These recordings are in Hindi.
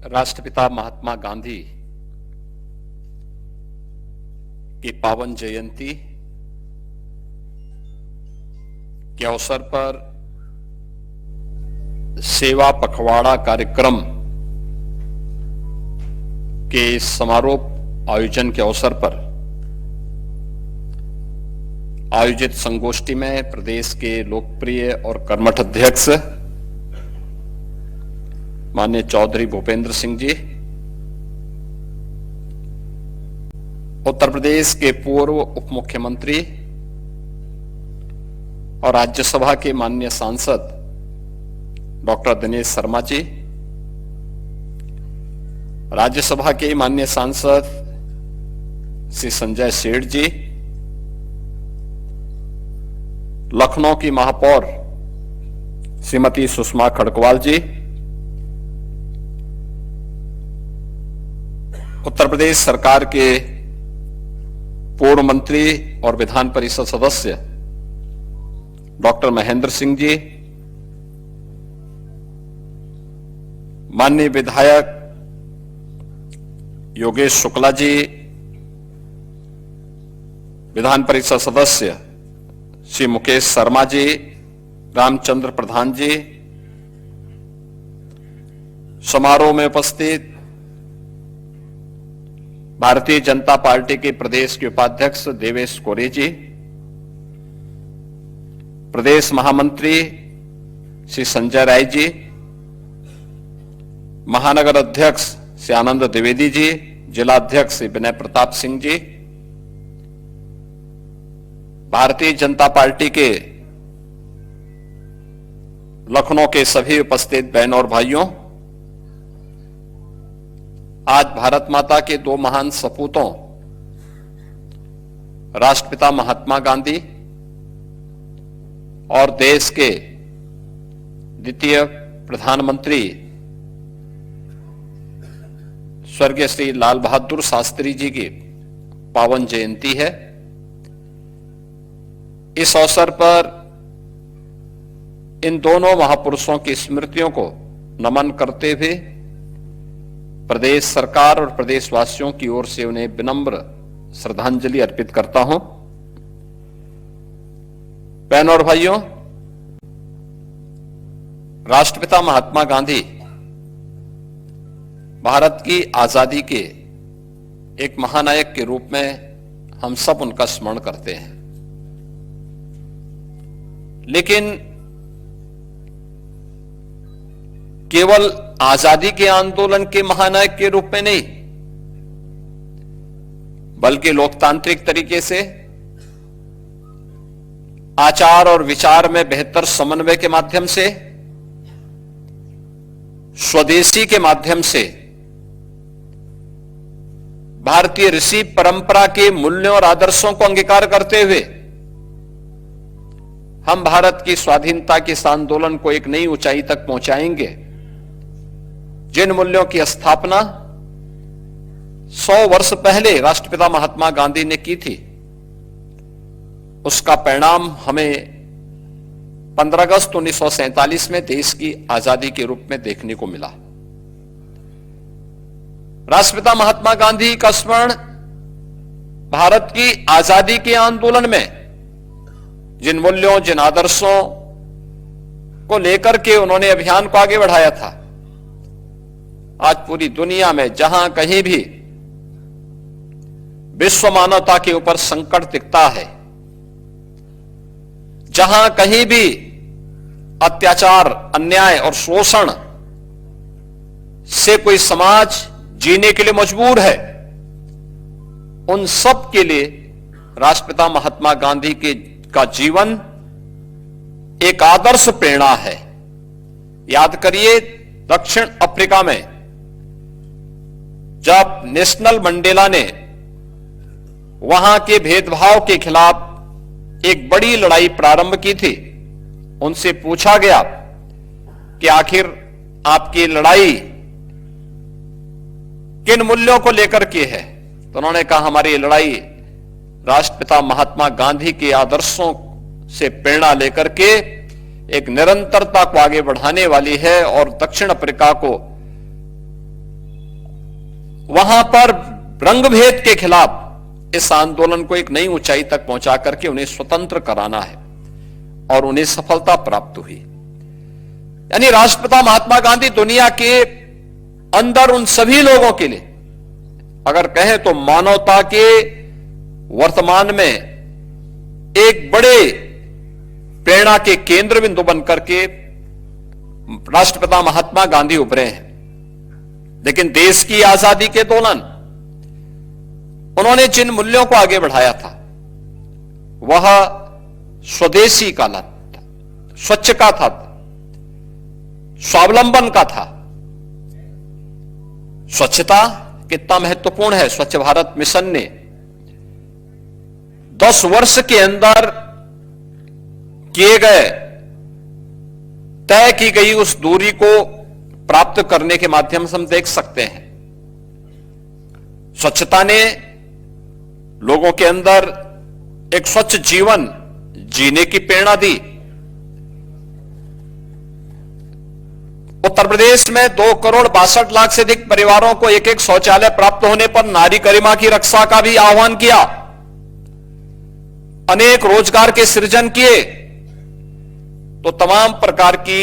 राष्ट्रपिता महात्मा गांधी की पावन जयंती के अवसर पर सेवा पखवाड़ा कार्यक्रम के समारोह आयोजन के अवसर पर आयोजित संगोष्ठी में प्रदेश के लोकप्रिय और कर्मठ अध्यक्ष माननीय चौधरी भूपेंद्र सिंह जी, उत्तर प्रदेश के पूर्व उप मुख्यमंत्री और राज्यसभा के माननीय सांसद डॉक्टर दिनेश शर्मा जी, राज्यसभा के माननीय सांसद श्री संजय सेठ जी, लखनऊ की महापौर श्रीमती सुषमा खड़गवाल जी, उत्तर प्रदेश सरकार के पूर्व मंत्री और विधान परिषद सदस्य डॉक्टर महेंद्र सिंह जी, माननीय विधायक योगेश शुक्ला जी, विधान परिषद सदस्य श्री मुकेश शर्मा जी, रामचंद्र प्रधान जी, समारोह में उपस्थित भारतीय जनता पार्टी के प्रदेश के उपाध्यक्ष देवेश कोरे जी, प्रदेश महामंत्री श्री संजय राय जी, महानगर अध्यक्ष श्री आनंद द्विवेदी जी, जिला अध्यक्ष श्री विनय प्रताप सिंह जी, भारतीय जनता पार्टी के लखनऊ के सभी उपस्थित बहन और भाइयों, आज भारत माता के दो महान सपूतों राष्ट्रपिता महात्मा गांधी और देश के द्वितीय प्रधानमंत्री स्वर्गीय श्री लाल बहादुर शास्त्री जी की पावन जयंती है। इस अवसर पर इन दोनों महापुरुषों की स्मृतियों को नमन करते हुए प्रदेश सरकार और प्रदेशवासियों की ओर से उन्हें विनम्र श्रद्धांजलि अर्पित करता हूं। बहनों और भाइयों, राष्ट्रपिता महात्मा गांधी भारत की आजादी के एक महानायक के रूप में हम सब उनका स्मरण करते हैं, लेकिन केवल आजादी के आंदोलन के महानायक के रूप में नहीं, बल्कि लोकतांत्रिक तरीके से आचार और विचार में बेहतर समन्वय के माध्यम से, स्वदेशी के माध्यम से, भारतीय ऋषि परंपरा के मूल्यों और आदर्शों को अंगीकार करते हुए हम भारत की स्वाधीनता के इस आंदोलन को एक नई ऊंचाई तक पहुंचाएंगे। जिन मूल्यों की स्थापना 100 वर्ष पहले राष्ट्रपिता महात्मा गांधी ने की थी, उसका परिणाम हमें 15 अगस्त 1947 में देश की आजादी के रूप में देखने को मिला। राष्ट्रपिता महात्मा गांधी का स्मरण भारत की आजादी के आंदोलन में जिन मूल्यों, जिन आदर्शों को लेकर के उन्होंने अभियान को आगे बढ़ाया था, आज पूरी दुनिया में जहां कहीं भी विश्व मानवता के ऊपर संकट दिखता है, जहां कहीं भी अत्याचार, अन्याय और शोषण से कोई समाज जीने के लिए मजबूर है, उन सब के लिए राष्ट्रपिता महात्मा गांधी का जीवन एक आदर्श प्रेरणा है। याद करिए, दक्षिण अफ्रीका में जब नेशनल मंडेला ने वहां के भेदभाव के खिलाफ एक बड़ी लड़ाई प्रारंभ की थी, उनसे पूछा गया कि आखिर आपकी लड़ाई किन मूल्यों को लेकर के है, तो उन्होंने कहा हमारी लड़ाई राष्ट्रपिता महात्मा गांधी के आदर्शों से प्रेरणा लेकर के एक निरंतरता को आगे बढ़ाने वाली है और दक्षिण अफ्रीका को वहां पर रंगभेद के खिलाफ इस आंदोलन को एक नई ऊंचाई तक पहुंचा करके उन्हें स्वतंत्र कराना है, और उन्हें सफलता प्राप्त हुई। यानी राष्ट्रपिता महात्मा गांधी दुनिया के अंदर उन सभी लोगों के लिए, अगर कहें तो मानवता के वर्तमान में एक बड़े प्रेरणा के केंद्र बिंदु बनकर के राष्ट्रपिता महात्मा गांधी उभरे हैं। लेकिन देश की आजादी के दौरान उन्होंने जिन मूल्यों को आगे बढ़ाया था वह स्वदेशी का था, स्वच्छ का था, स्वावलंबन का था। स्वच्छता कितना महत्वपूर्ण है। स्वच्छ भारत मिशन ने 10 वर्ष के अंदर किए गए, तय की गई उस दूरी को प्राप्त करने के माध्यम से हम देख सकते हैं स्वच्छता ने लोगों के अंदर एक स्वच्छ जीवन जीने की प्रेरणा दी। उत्तर प्रदेश में 2,62,00,000 से अधिक परिवारों को एक एक शौचालय प्राप्त होने पर नारी गरिमा की रक्षा का भी आह्वान किया। अनेक रोजगार के सृजन किए, तो तमाम प्रकार की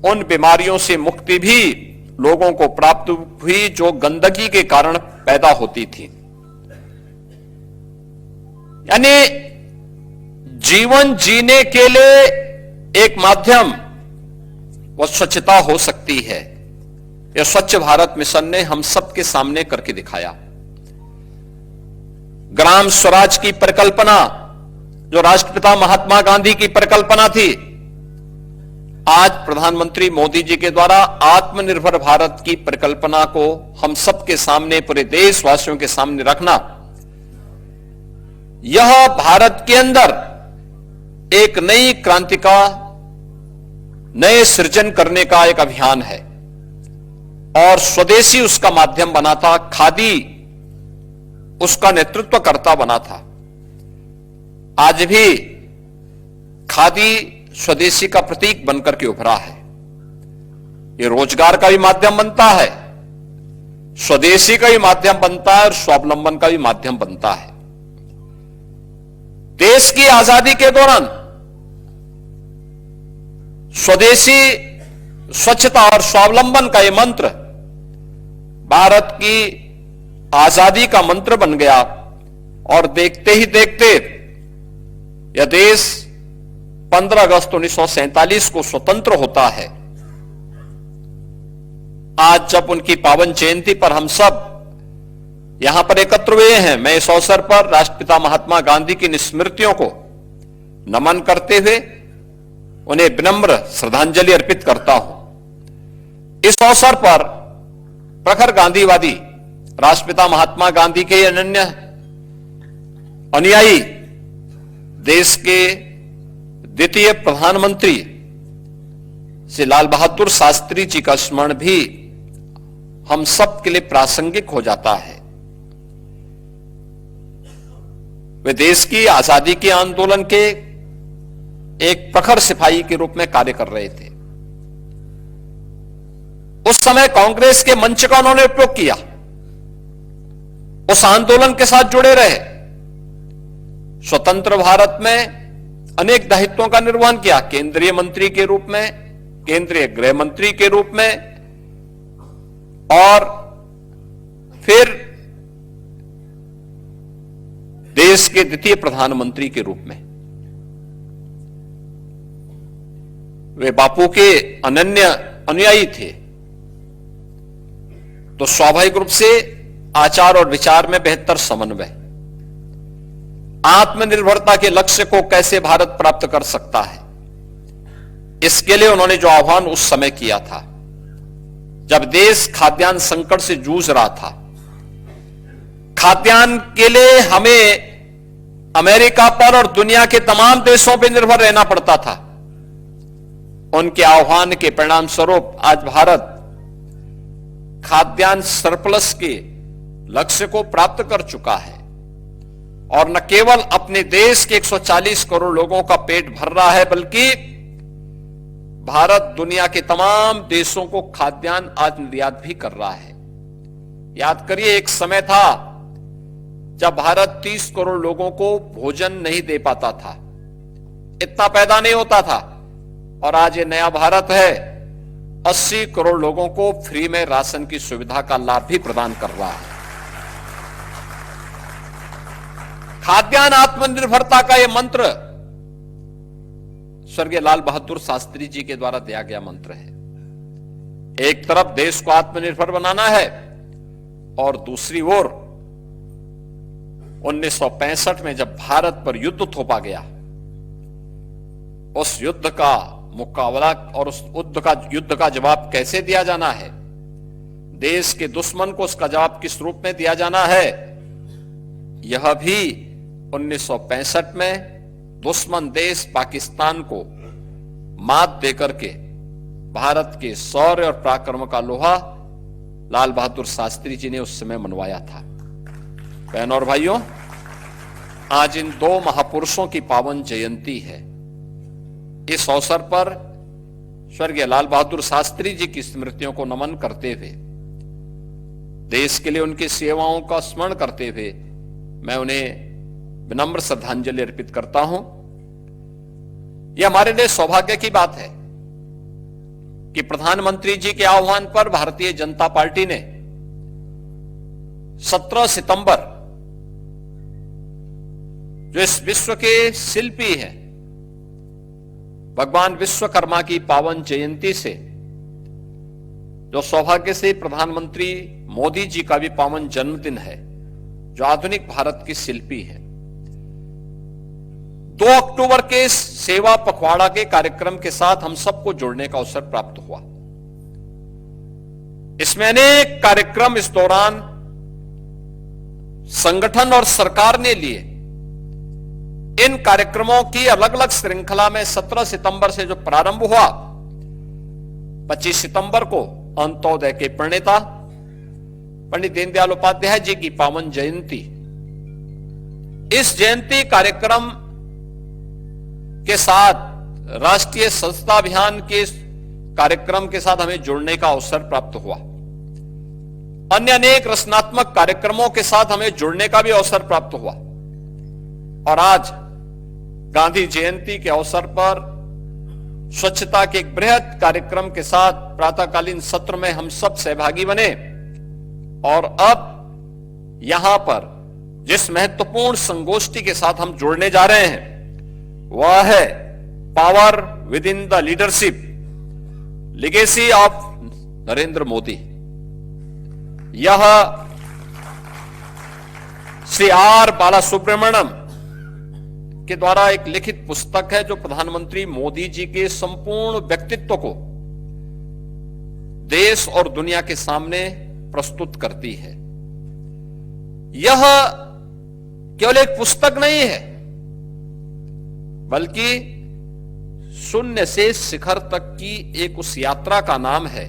उन बीमारियों से मुक्ति भी लोगों को प्राप्त हुई जो गंदगी के कारण पैदा होती थी। यानी जीवन जीने के लिए एक माध्यम वह स्वच्छता हो सकती है। यह स्वच्छ भारत मिशन ने हम सबके सामने करके दिखाया। ग्राम स्वराज की परिकल्पना जो राष्ट्रपिता महात्मा गांधी की परिकल्पना थी, आज प्रधानमंत्री मोदी जी के द्वारा आत्मनिर्भर भारत की परिकल्पना को हम सबके सामने, पूरे देशवासियों के सामने रखना, यह भारत के अंदर एक नई क्रांति का, नए सृजन करने का एक अभियान है। और स्वदेशी उसका माध्यम बना था, खादी उसका नेतृत्व करता बना था। आज भी खादी स्वदेशी का प्रतीक बनकर के उभरा है। ये रोजगार का भी माध्यम बनता है, स्वदेशी का भी माध्यम बनता है और स्वावलंबन का भी माध्यम बनता है। देश की आजादी के दौरान स्वदेशी, स्वच्छता और स्वावलंबन का यह मंत्र भारत की आजादी का मंत्र बन गया, और देखते ही देखते यह देश 15 अगस्त 1947 को स्वतंत्र होता है। आज जब उनकी पावन जयंती पर हम सब यहां पर एकत्र हुए हैं, मैं इस अवसर पर राष्ट्रपिता महात्मा गांधी की स्मृतियों को नमन करते हुए उन्हें विनम्र श्रद्धांजलि अर्पित करता हूं। इस अवसर पर प्रखर गांधीवादी राष्ट्रपिता महात्मा गांधी के अनन्य अनुयायी देश के द्वितीय प्रधानमंत्री श्री लाल बहादुर शास्त्री जी का स्मरण भी हम सब के लिए प्रासंगिक हो जाता है। वे देश की आजादी के आंदोलन के एक प्रखर सिपाही के रूप में कार्य कर रहे थे। उस समय कांग्रेस के मंच का उन्होंने उपयोग किया, उस आंदोलन के साथ जुड़े रहे, स्वतंत्र भारत में अनेक दायित्वों का निर्वहन किया, केंद्रीय मंत्री के रूप में, केंद्रीय गृह मंत्री के रूप में, और फिर देश के द्वितीय प्रधानमंत्री के रूप में। वे बापू के अनन्य अनुयायी थे, तो स्वाभाविक रूप से आचार और विचार में बेहतर समन्वय, आत्मनिर्भरता के लक्ष्य को कैसे भारत प्राप्त कर सकता है, इसके लिए उन्होंने जो आह्वान उस समय किया था, जब देश खाद्यान्न संकट से जूझ रहा था, खाद्यान्न के लिए हमें अमेरिका पर और दुनिया के तमाम देशों पर निर्भर रहना पड़ता था। उनके आह्वान के परिणाम स्वरूप आज भारत खाद्यान्न सरप्लस के लक्ष्य को प्राप्त कर चुका है, और न केवल अपने देश के 140 करोड़ लोगों का पेट भर रहा है, बल्कि भारत दुनिया के तमाम देशों को खाद्यान्न आज निर्यात भी कर रहा है। याद करिए, एक समय था जब भारत 30 करोड़ लोगों को भोजन नहीं दे पाता था, इतना पैदा नहीं होता था। और आज ये नया भारत है, 80 करोड़ लोगों को फ्री में राशन की सुविधा का लाभ भी प्रदान कर रहा है। खाद्यान्न आत्मनिर्भरता का यह मंत्र स्वर्गीय लाल बहादुर शास्त्री जी के द्वारा दिया गया मंत्र है। एक तरफ देश को आत्मनिर्भर बनाना है और दूसरी ओर 1965 में जब भारत पर युद्ध थोपा गया, उस युद्ध का मुकाबला और उस युद्ध का जवाब कैसे दिया जाना है, देश के दुश्मन को उसका जवाब किस रूप में दिया जाना है, यह भी 1965 में दुश्मन देश पाकिस्तान को मात देकर के भारत के शौर्य और पराक्रम का लोहा लाल बहादुर शास्त्री जी ने उस समय मनवाया था। बहनों और भाइयों, आज इन दो महापुरुषों की पावन जयंती है। इस अवसर पर स्वर्गीय लाल बहादुर शास्त्री जी की स्मृतियों को नमन करते हुए, देश के लिए उनकी सेवाओं का स्मरण करते हुए मैं उन्हें विनम्र श्रद्धांजलि अर्पित करता हूं। यह हमारे लिए सौभाग्य की बात है कि प्रधानमंत्री जी के आह्वान पर भारतीय जनता पार्टी ने 17 सितंबर, जो इस विश्व के शिल्पी हैं, भगवान विश्वकर्मा की पावन जयंती से, जो सौभाग्य से प्रधानमंत्री मोदी जी का भी पावन जन्मदिन है, जो आधुनिक भारत की शिल्पी है, 2 अक्टूबर के सेवा पखवाड़ा के कार्यक्रम के साथ हम सबको जुड़ने का अवसर प्राप्त हुआ। इसमें अनेक कार्यक्रम इस दौरान संगठन और सरकार ने लिए। इन कार्यक्रमों की अलग अलग श्रृंखला में 17 सितंबर से जो प्रारंभ हुआ, 25 सितंबर को अंत्योदय के प्रणेता पंडित दीनदयाल उपाध्याय जी की पावन जयंती। इस जयंती कार्यक्रम के साथ राष्ट्रीय स्वच्छता अभियान के कार्यक्रम के साथ हमें जुड़ने का अवसर प्राप्त हुआ। अन्य अनेक रचनात्मक कार्यक्रमों के साथ हमें जुड़ने का भी अवसर प्राप्त हुआ। और आज गांधी जयंती के अवसर पर स्वच्छता के एक बृहद कार्यक्रम के साथ प्रातःकालीन सत्र में हम सब सहभागी बने। और अब यहां पर जिस महत्वपूर्ण संगोष्ठी के साथ हम जुड़ने जा रहे हैं, वह है power with in the leadership, legacy of Narendra Modi. यह श्री आर बालासुब्रमण्यम के द्वारा एक लिखित पुस्तक है, जो प्रधानमंत्री मोदी जी के संपूर्ण व्यक्तित्व को देश और दुनिया के सामने प्रस्तुत करती है। यह केवल एक पुस्तक नहीं है, बल्कि शून्य से शिखर तक की एक उस यात्रा का नाम है,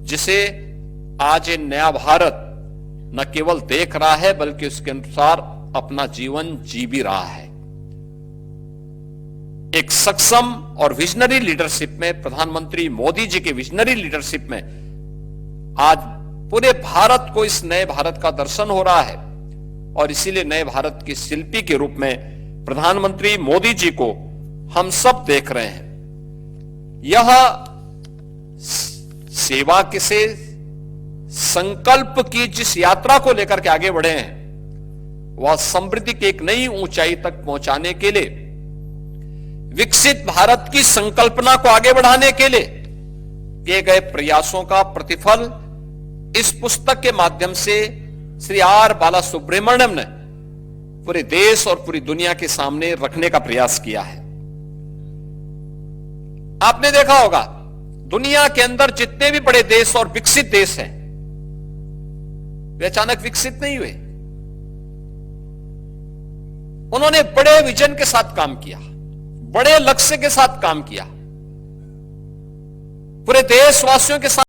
जिसे आज ये नया भारत न केवल देख रहा है, बल्कि उसके अनुसार अपना जीवन जी भी रहा है। एक सक्षम और विजनरी लीडरशिप में, प्रधानमंत्री मोदी जी के विजनरी लीडरशिप में आज पूरे भारत को इस नए भारत का दर्शन हो रहा है। और इसीलिए नए भारत के शिल्पी के रूप में प्रधानमंत्री मोदी जी को हम सब देख रहे हैं। यह सेवा के से संकल्प की जिस यात्रा को लेकर के आगे बढ़े हैं, वह समृद्धि की एक नई ऊंचाई तक पहुंचाने के लिए, विकसित भारत की संकल्पना को आगे बढ़ाने के लिए किए गए प्रयासों का प्रतिफल इस पुस्तक के माध्यम से श्री आर बालासुब्रमण्यम ने पूरे देश और पूरी दुनिया के सामने रखने का प्रयास किया है। आपने देखा होगा, दुनिया के अंदर जितने भी बड़े देश और विकसित देश हैं, वे अचानक विकसित नहीं हुए। उन्होंने बड़े विजन के साथ काम किया, बड़े लक्ष्य के साथ काम किया, पूरे देशवासियों के साथ